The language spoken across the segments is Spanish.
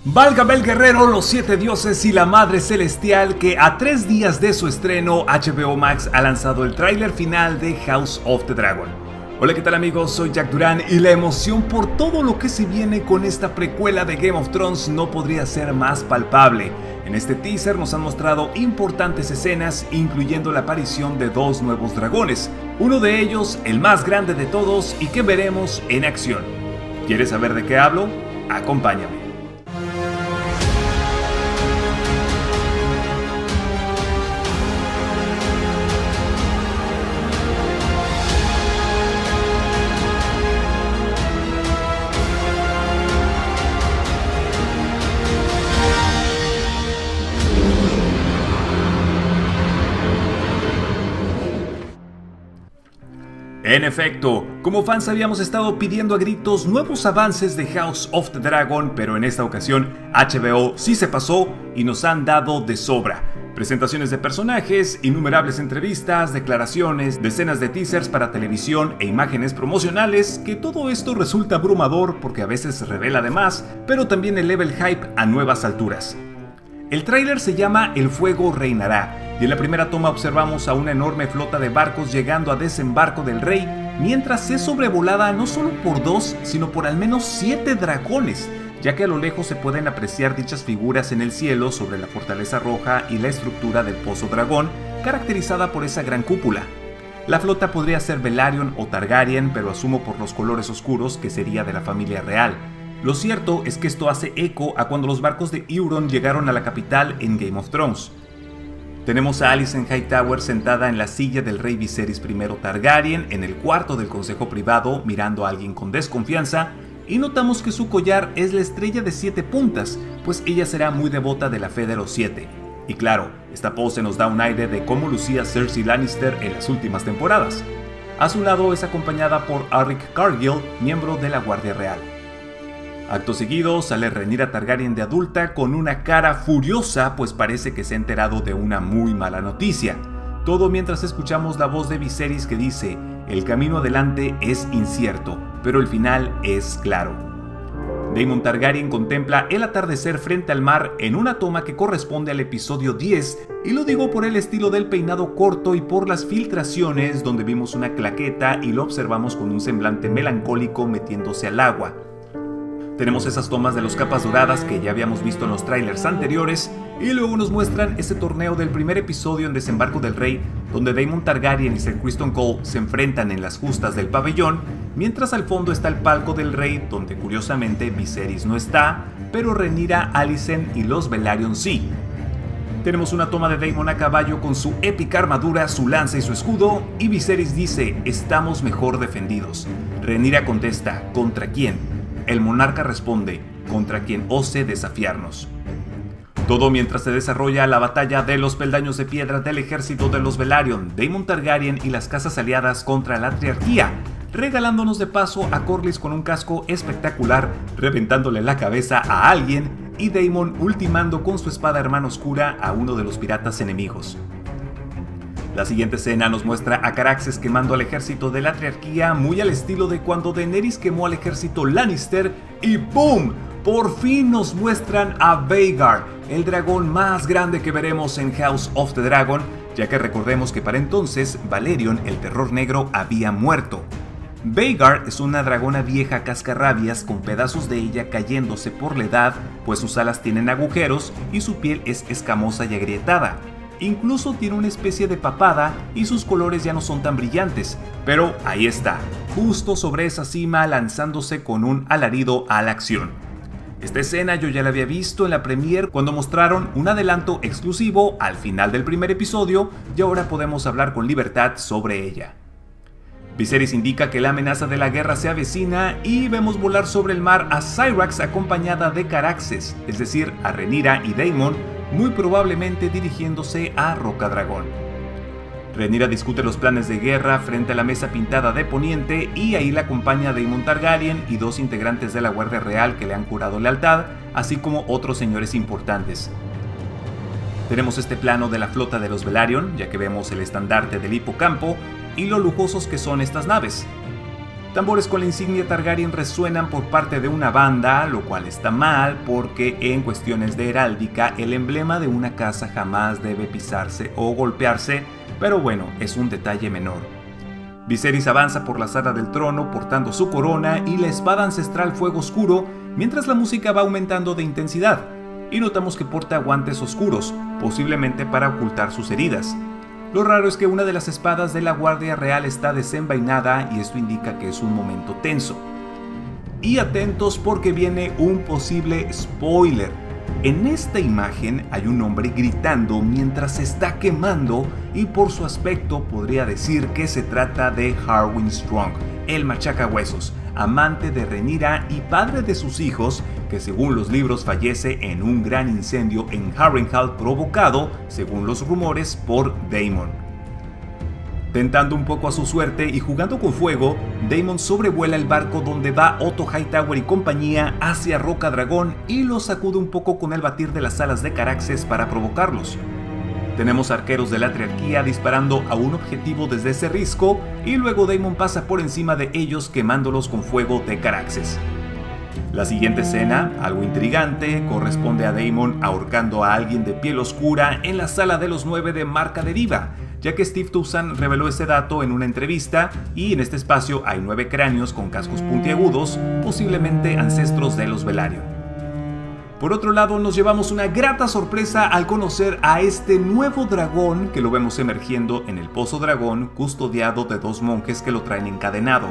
Válgame el guerrero, los 7 dioses y la madre celestial que a 3 días de su estreno HBO Max ha lanzado el tráiler final de House of the Dragon. Hola, ¿qué tal amigos? Soy Jack Durán y la emoción por todo lo que se viene con esta precuela de Game of Thrones no podría ser más palpable. En este teaser nos han mostrado importantes escenas, incluyendo la aparición de 2 nuevos dragones, uno de ellos el más grande de todos y que veremos en acción. ¿Quieres saber de qué hablo? Acompáñame. En efecto, como fans habíamos estado pidiendo a gritos nuevos avances de House of the Dragon, pero en esta ocasión HBO sí se pasó y nos han dado de sobra. Presentaciones de personajes, innumerables entrevistas, declaraciones, decenas de teasers para televisión e imágenes promocionales, que todo esto resulta abrumador porque a veces revela de más, pero también eleva el hype a nuevas alturas. El tráiler se llama El fuego reinará, y en la primera toma observamos a una enorme flota de barcos llegando a desembarco del rey, mientras es sobrevolada no solo por 2, sino por al menos 7 dragones, ya que a lo lejos se pueden apreciar dichas figuras en el cielo sobre la fortaleza roja y la estructura del pozo dragón, caracterizada por esa gran cúpula. La flota podría ser Velaryon o Targaryen, pero asumo por los colores oscuros que sería de la familia real. Lo cierto es que esto hace eco a cuando los barcos de Euron llegaron a la capital en Game of Thrones. Tenemos a Alicent Hightower sentada en la silla del rey Viserys I Targaryen en el cuarto del consejo privado mirando a alguien con desconfianza, y notamos que su collar es la estrella de 7 puntas, pues ella será muy devota de la fe de los 7. Y claro, esta pose nos da un aire de cómo lucía Cersei Lannister en las últimas temporadas. A su lado es acompañada por Arryk Cargill, miembro de la Guardia Real. Acto seguido sale Rhaenyra Targaryen de adulta con una cara furiosa, pues parece que se ha enterado de una muy mala noticia. Todo mientras escuchamos la voz de Viserys que dice: el camino adelante es incierto, pero el final es claro. Daemon Targaryen contempla el atardecer frente al mar en una toma que corresponde al episodio 10, y lo digo por el estilo del peinado corto y por las filtraciones donde vimos una claqueta y lo observamos con un semblante melancólico metiéndose al agua. Tenemos esas tomas de los capas doradas que ya habíamos visto en los trailers anteriores, y luego nos muestran ese torneo del primer episodio en Desembarco del Rey, donde Daemon Targaryen y Ser Criston Cole se enfrentan en las justas del pabellón, mientras al fondo está el palco del rey, donde curiosamente Viserys no está, pero Rhaenyra, Alicent y los Velaryon sí. Tenemos una toma de Daemon a caballo con su épica armadura, su lanza y su escudo, y Viserys dice: estamos mejor defendidos. Rhaenyra contesta: ¿contra quién? El monarca responde: contra quien ose desafiarnos. Todo mientras se desarrolla la batalla de los peldaños de piedra del ejército de los Velaryon, Daemon Targaryen y las casas aliadas contra la Triarquía, regalándonos de paso a Corlys con un casco espectacular, reventándole la cabeza a alguien, y Daemon ultimando con su espada hermana oscura a uno de los piratas enemigos. La siguiente escena nos muestra a Caraxes quemando al ejército de la Triarquía, muy al estilo de cuando Daenerys quemó al ejército Lannister, y ¡boom! Por fin nos muestran a Vhagar, el dragón más grande que veremos en House of the Dragon, ya que recordemos que para entonces Valerion, el terror negro, había muerto. Vhagar es una dragona vieja cascarrabias con pedazos de ella cayéndose por la edad, pues sus alas tienen agujeros y su piel es escamosa y agrietada. Incluso tiene una especie de papada y sus colores ya no son tan brillantes, pero ahí está, justo sobre esa cima lanzándose con un alarido a la acción. Esta escena yo ya la había visto en la premiere cuando mostraron un adelanto exclusivo al final del primer episodio, y ahora podemos hablar con libertad sobre ella. Viserys indica que la amenaza de la guerra se avecina y vemos volar sobre el mar a Syrax acompañada de Caraxes, es decir, a Rhaenyra y Daemon, muy probablemente dirigiéndose a Rocadragón. Rhaenyra discute los planes de guerra frente a la mesa pintada de poniente, y ahí la acompaña Daemon Targaryen y 2 integrantes de la Guardia Real que le han jurado lealtad, así como otros señores importantes. Tenemos este plano de la flota de los Velaryon, ya que vemos el estandarte del hipocampo y lo lujosos que son estas naves. Tambores con la insignia Targaryen resuenan por parte de una banda, lo cual está mal porque en cuestiones de heráldica el emblema de una casa jamás debe pisarse o golpearse, pero bueno, es un detalle menor. Viserys avanza por la sala del trono portando su corona y la espada ancestral fuego oscuro, mientras la música va aumentando de intensidad, y notamos que porta guantes oscuros, posiblemente para ocultar sus heridas. Lo raro es que una de las espadas de la Guardia Real está desenvainada y esto indica que es un momento tenso. Y atentos porque viene un posible spoiler. En esta imagen hay un hombre gritando mientras se está quemando y por su aspecto podría decir que se trata de Harwin Strong, el machacahuesos, amante de Rhaenyra y padre de sus hijos, que según los libros fallece en un gran incendio en Harrenhal provocado, según los rumores, por Daemon. Tentando un poco a su suerte y jugando con fuego, Daemon sobrevuela el barco donde va Otto Hightower y compañía hacia Roca Dragón y los sacude un poco con el batir de las alas de Caraxes para provocarlos. Tenemos arqueros de la Triarquía disparando a un objetivo desde ese risco y luego Daemon pasa por encima de ellos quemándolos con fuego de Caraxes. La siguiente escena, algo intrigante, corresponde a Daemon ahorcando a alguien de piel oscura en la sala de los 9 de Marca Deriva, ya que Steve Toussaint reveló ese dato en una entrevista y en este espacio hay 9 cráneos con cascos puntiagudos, posiblemente ancestros de los Velaryon. Por otro lado, nos llevamos una grata sorpresa al conocer a este nuevo dragón que lo vemos emergiendo en el Pozo Dragón, custodiado de 2 monjes que lo traen encadenado.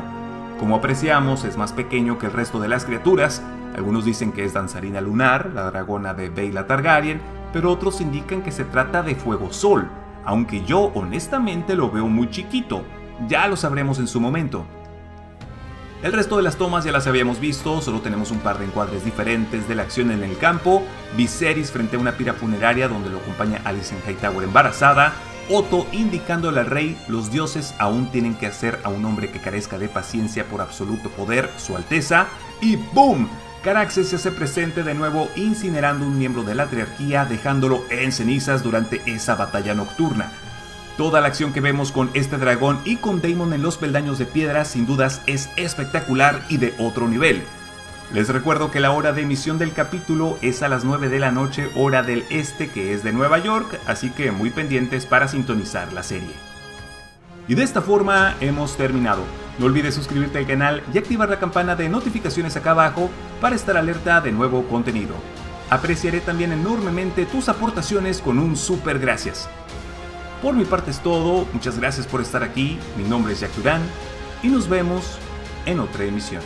Como apreciamos, es más pequeño que el resto de las criaturas. Algunos dicen que es Danzarina Lunar, la dragona de Baela Targaryen, pero otros indican que se trata de Fuego Sol, aunque yo honestamente lo veo muy chiquito. Ya lo sabremos en su momento. El resto de las tomas ya las habíamos visto, solo tenemos un par de encuadres diferentes de la acción en el campo. Viserys frente a una pira funeraria donde lo acompaña Alicent Hightower embarazada. Otto indicándole al rey, los dioses aún tienen que hacer a un hombre que carezca de paciencia por absoluto poder, su alteza. Y ¡boom! Caraxes se hace presente de nuevo incinerando un miembro de la Triarquía, dejándolo en cenizas durante esa batalla nocturna. Toda la acción que vemos con este dragón y con Daemon en los peldaños de piedra sin dudas es espectacular y de otro nivel. Les recuerdo que la hora de emisión del capítulo es a las 9 de la noche hora del este, que es de Nueva York, así que muy pendientes para sintonizar la serie. Y de esta forma hemos terminado. No olvides suscribirte al canal y activar la campana de notificaciones acá abajo para estar alerta de nuevo contenido. Apreciaré también enormemente tus aportaciones con un super gracias. Por mi parte es todo, muchas gracias por estar aquí, mi nombre es Jack Durán y nos vemos en otra emisión.